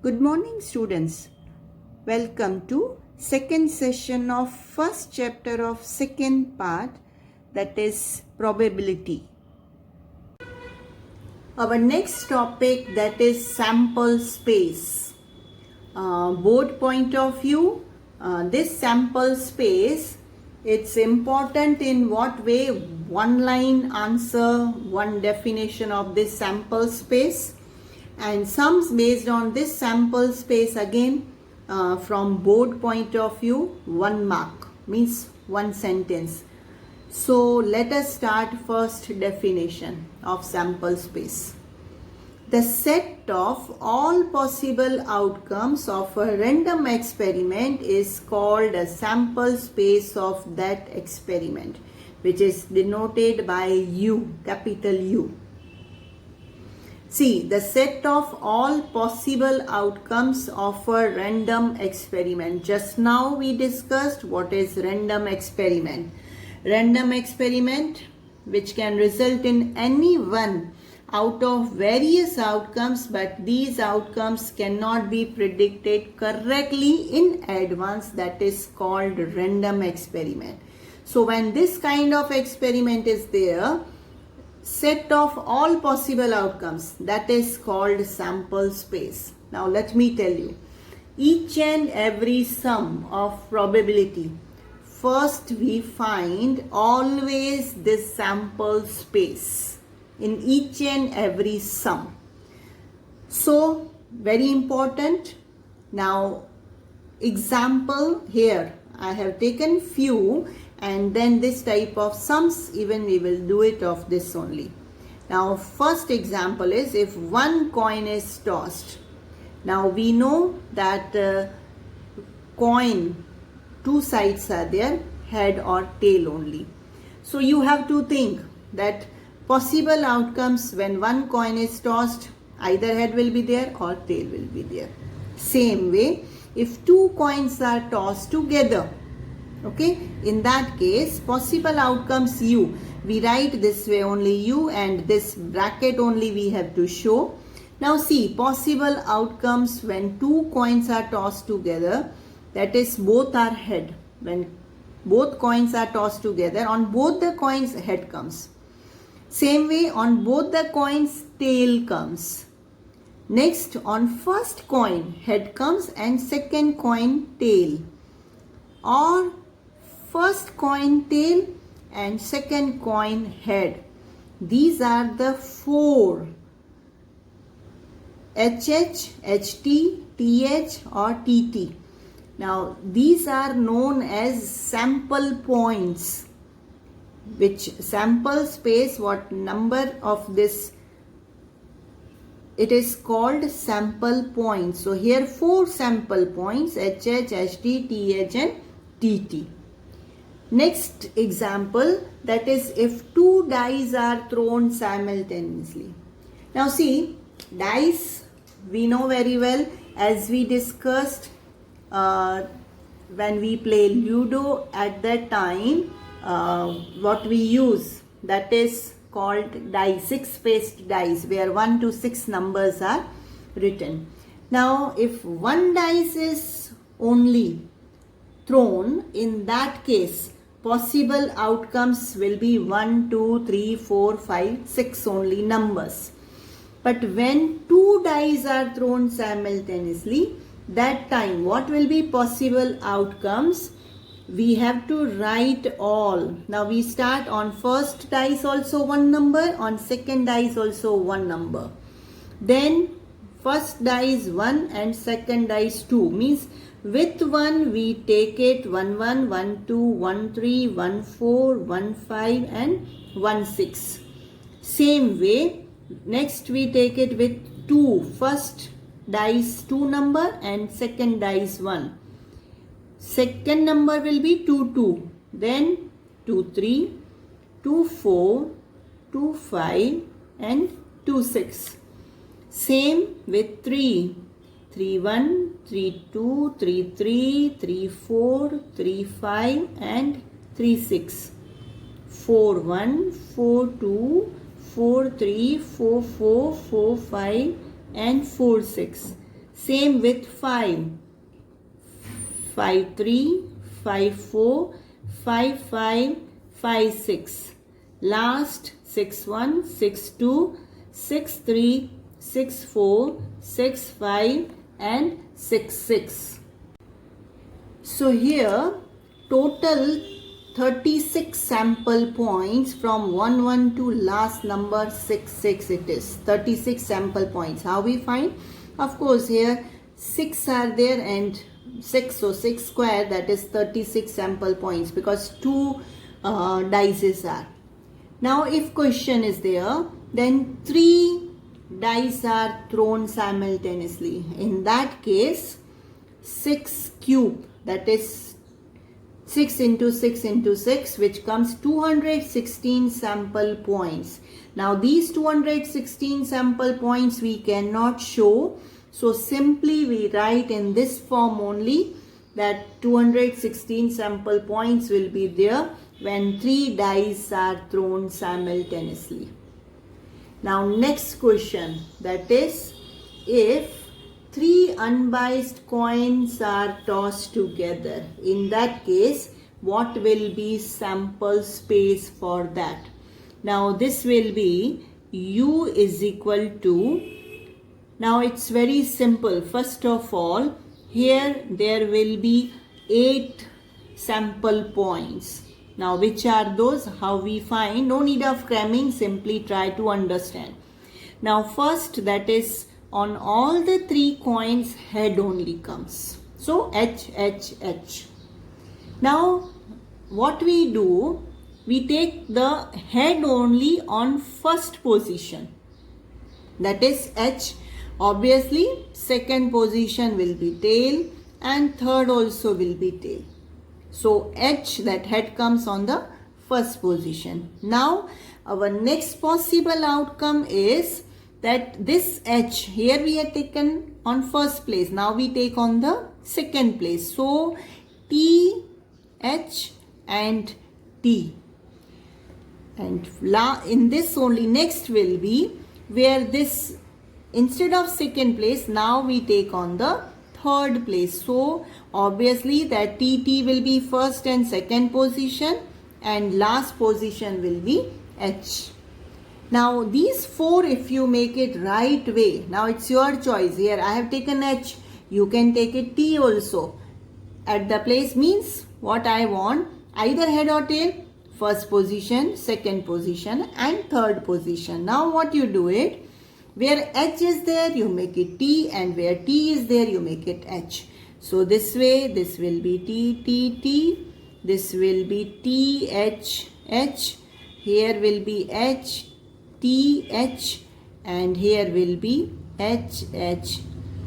Good morning, students. Welcome to second session of first chapter of second part, that is probability. Our next topic, that is sample space. Board point of view, this sample space, it's important in what way? One line answer, one definition of this sample space, and sums based on this sample space again from board point of view, 1 mark, means one sentence. So let us start first definition of sample space. The set of all possible outcomes of a random experiment is called a sample space of that experiment, which is denoted by U, capital U. See, the set of all possible outcomes of a random experiment. Just now we discussed what is random experiment. Random experiment which can result in any one out of various outcomes, but these outcomes cannot be predicted correctly in advance. That is called random experiment. So when this kind of experiment is there, set of all possible outcomes, that is called sample space. Now let me tell you, each and every sum of probability, first we find always this sample space in each and every sum. So very important. Now example, here I have taken few, and then this type of sums even we will do it of this only. Now first example is if one coin is tossed. Now we know that coin, two sides are there, head or tail only. So you have to think that possible outcomes when one coin is tossed, either head will be there or tail will be there. Same way, if two coins are tossed together, okay, in that case possible outcomes U, we write this way only U, and this bracket only we have to show. Now see, possible outcomes when two coins are tossed together, that is both are head. When both coins are tossed together, on both the coins head comes. Same way on both the coins tail comes. Next, on first coin head comes and second coin tail, or first coin tail and second coin head. These are the four: HH, HT, TH or TT. Now these are known as sample points. Which sample space, what number of this, it is called sample points. So here four sample points: HH, HT, TH and TT. Next example, that is if two dice are thrown simultaneously. Now see, dice we know very well, as we discussed when we play Ludo at that time, what we use, that is called dice, six-faced dice, where 1 to 6 numbers are written. Now if one dice is only thrown, in that case possible outcomes will be 1, 2, 3, 4, 5, 6 only numbers. But when two dice are thrown simultaneously, that time what will be possible outcomes? We have to write all. Now we start on first dice also one number, on second dice also one number. Then first dice 1 and second dice 2, means with 1 we take it 1 1, 1 2, 1 3, 1 4, 1 5 and 1 6. Same way, next we take it with 2, first dice 2 number and second dice 1. Second number will be 2 2, then 2 3, 2 4, 2 5 and 2 6. Same with 3, 3 1, 3 2, 3 3, 3 4, 3 5 and 3 6. 4 1, 4 2, 4 3, 4 4, 4 5 and 4 6. Same with 5. 5 3, 5 4, 5 5, 5 6. Last 6 1, 6 2, 6 3, 6 4, 6 5 and 6 6. So here total 36 sample points from 1 1 to last number 6 6 it is. 36 sample points. How we find? Of course here 6 are there and 6, so 6 square, that is 36 sample points because 2 dice are. Now if question is there, then 3 dice are thrown simultaneously. In that case 6 cube, that is 6 into 6 into 6, which comes 216 sample points. Now these 216 sample points we cannot show, so simply we write in this form only that 216 sample points will be there when 3 dice are thrown simultaneously. Now next question, that is, if 3 unbiased coins are tossed together, in that case what will be sample space for that? Now this will be U is equal to, now it's very simple. First of all, here there will be 8 sample points. Now which are those? How we find? No need of cramming, simply try to understand. Now first, that is, on all the 3 coins head only comes. So H, H, H. Now what we do? We take the head only on first position. That is H. Obviously second position will be tail and third also will be tail. So H, that head, comes on the first position. Now our next possible outcome is that this H, here we had taken on first place, now we take on the second place. So T, H and T. And in this only next will be where this, instead of second place, now we take on the third place. So obviously that TT will be first and second position and last position will be H. Now these 4, if you make it right way, now it's your choice. Here I have taken H, you can take it T also. At the place means what I want, either head or tail, first position, second position and third position. Now what you do it, where H is there you make it T and where T is there you make it H. So this way this will be T, T, T, this will be T, H, H, here will be H, T, H and here will be H, H,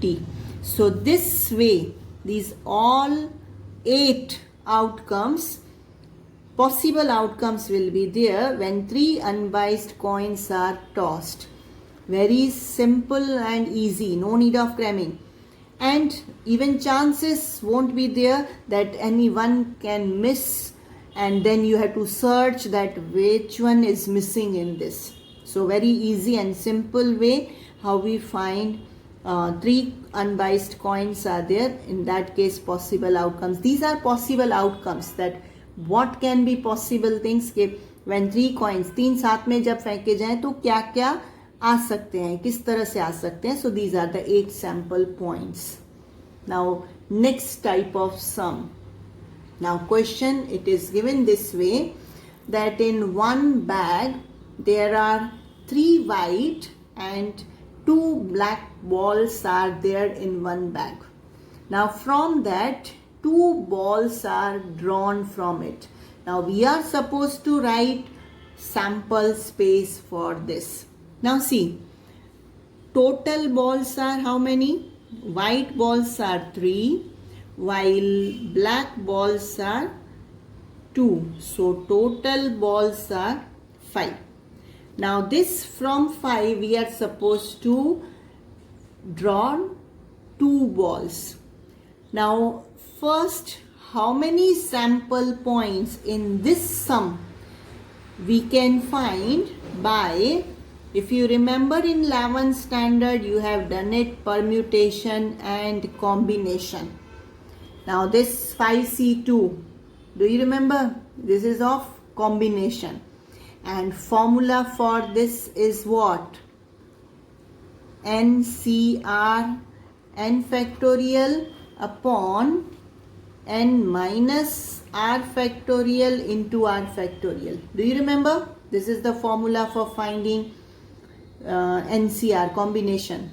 T. So this way these all 8 outcomes, possible outcomes will be there when 3 unbiased coins are tossed. Very simple and easy, no need of cramming. And even chances won't be there that anyone can miss and then you have to search that which one is missing in this. So very easy and simple way how we find 3 unbiased coins are there. In that case possible outcomes. These are possible outcomes, that what can be possible things कि when 3 coins, 3 साथ में जब फेंके जाएं तो क्या क्या आ सकते हैं, किस तरह से आ सकते हैं. So these are the 8 sample points. Now next type of sum. Now question, it is given this way, that in one bag there are 3 white and 2 black balls are there in one bag. Now from that 2 balls are drawn from it. Now we are supposed to write sample space for this. Now see, total balls are how many? White balls are 3 while black balls are 2. So total balls are 5. Now this from 5 we are supposed to draw 2 balls. Now first, how many sample points in this sum we can find by If you remember in 11th standard, you have done it permutation and combination. Now this 5C2, do you remember? This is of combination. And formula for this is what? NCR, n factorial upon n minus r factorial into r factorial. Do you remember? This is the formula for finding NCR, combination.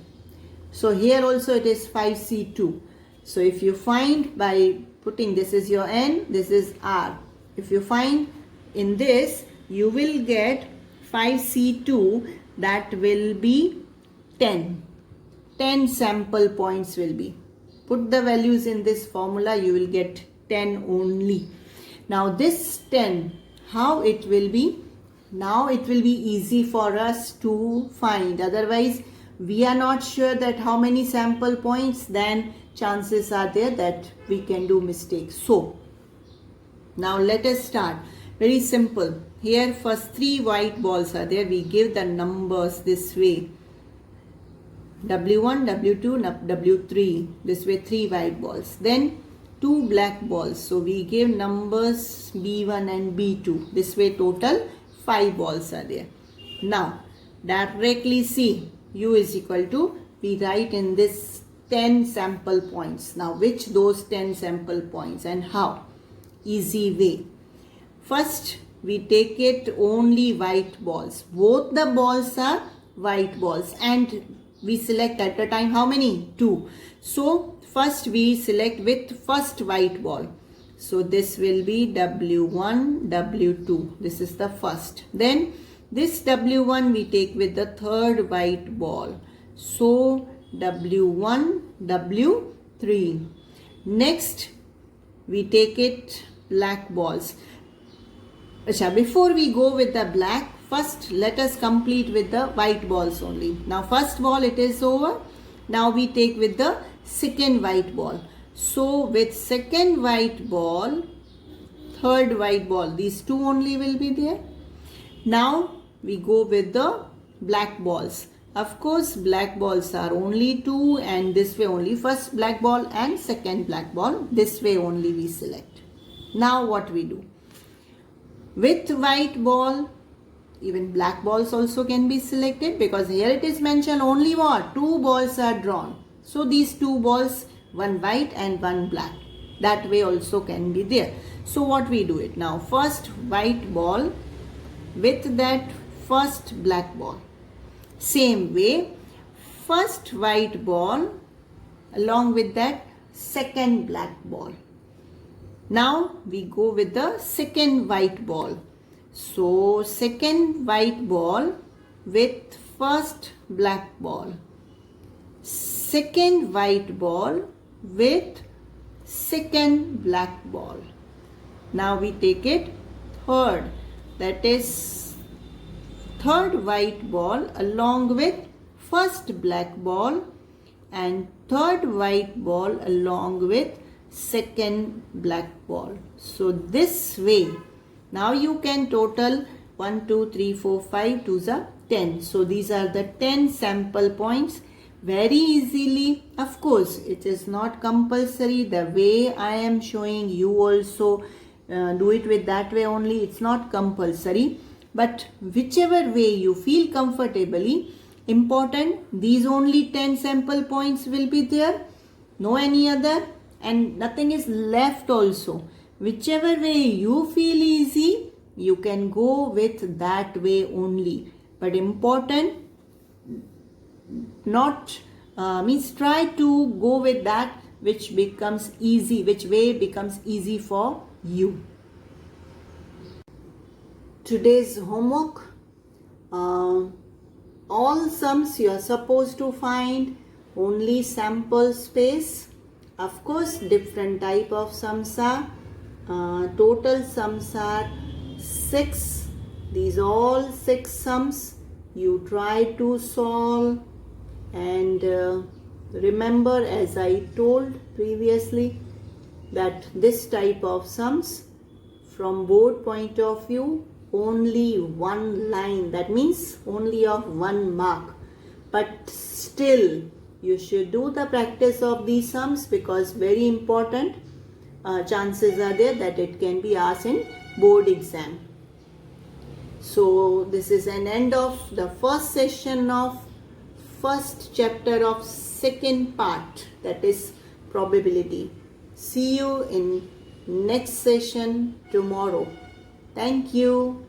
So here also it is 5C2. So if you find by putting, this is your n, this is r. If you find in this, you will get 5C2, that will be 10. 10 sample points will be. Put the values in this formula, you will get 10 only. Now this 10, how it will be? Now it will be easy for us to find. Otherwise, we are not sure that how many sample points, then chances are there that we can do mistakes. So, now let us start. Very simple. Here first 3 white balls are there. We give the numbers this way. W1, W2, W3. This way 3 white balls. Then 2 black balls. So we give numbers B1 and B2. This way total 5 balls are there. Now directly see U is equal to, we write in this 10 sample points. Now which those 10 sample points and how? Easy way. First we take it only white balls. Both the balls are white balls and we select at a time how many? 2. So first we select with first white ball. So this will be W1, W2. This is the first. Then this W1 we take with the third white ball. So W1, W3. Next we take it black balls. Before we go with the black, first let us complete with the white balls only. Now first ball it is over. Now we take with the second white ball. So with second white ball, third white ball, these 2 only will be there. Now we go with the black balls. Of course black balls are only 2 and this way only first black ball and second black ball. This way only we select. Now what we do? With white ball, even black balls also can be selected, because here it is mentioned only what? 2 balls are drawn. So these 2 balls, one white and one black, that way also can be there. So what we do it now? First white ball with that first black ball. Same way, first white ball along with that second black ball. Now we go with the second white ball. So second white ball with first black ball. Second white ball with second black ball. Now we take it third. That is third white ball along with first black ball and third white ball along with second black ball. So this way, now you can total 1, 2, 3, 4, 5, 2s are 10. So these are the 10 sample points. Very easily. Of course, it is not compulsory. The way I am showing, you also do it with that way only. It's not compulsory. But whichever way you feel comfortably, important, these only 10 sample points will be there. No any other. And nothing is left also. Whichever way you feel easy, you can go with that way only. But important, not means try to go with that which becomes easy, which way becomes easy for you. Today's homework, all sums you are supposed to find only sample space. Of course, different type of sums are. Total sums are 6. These all 6 sums you try to solve, and remember, as I told previously, that this type of sums from board point of view only one line, that means only of 1 mark, but still you should do the practice of these sums because very important. Chances are there that it can be asked in board exam. So this is an end of the first session of first chapter of second part, that is probability. See you in next session tomorrow. Thank you.